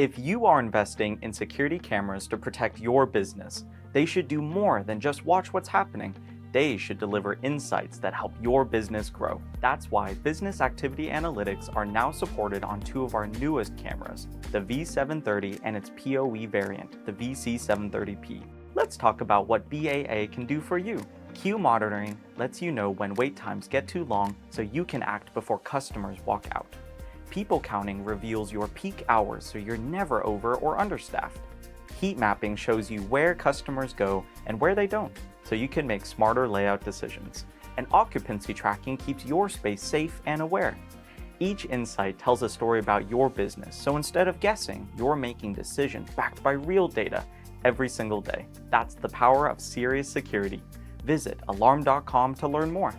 If you are investing in security cameras to protect your business, they should do more than just watch what's happening. They should deliver insights that help your business grow. That's why business activity analytics are now supported on two of our newest cameras, the V730 and its PoE variant, the VC730P. Let's talk about what BAA can do for you. Queue monitoring lets you know when wait times get too long so you can act before customers walk out. People counting reveals your peak hours so you're never over or understaffed. Heat mapping shows you where customers go and where they don't, so you can make smarter layout decisions. And occupancy tracking keeps your space safe and aware. Each insight tells a story about your business, so instead of guessing, you're making decisions backed by real data every single day. That's the power of serious security. Visit Alarm.com to learn more.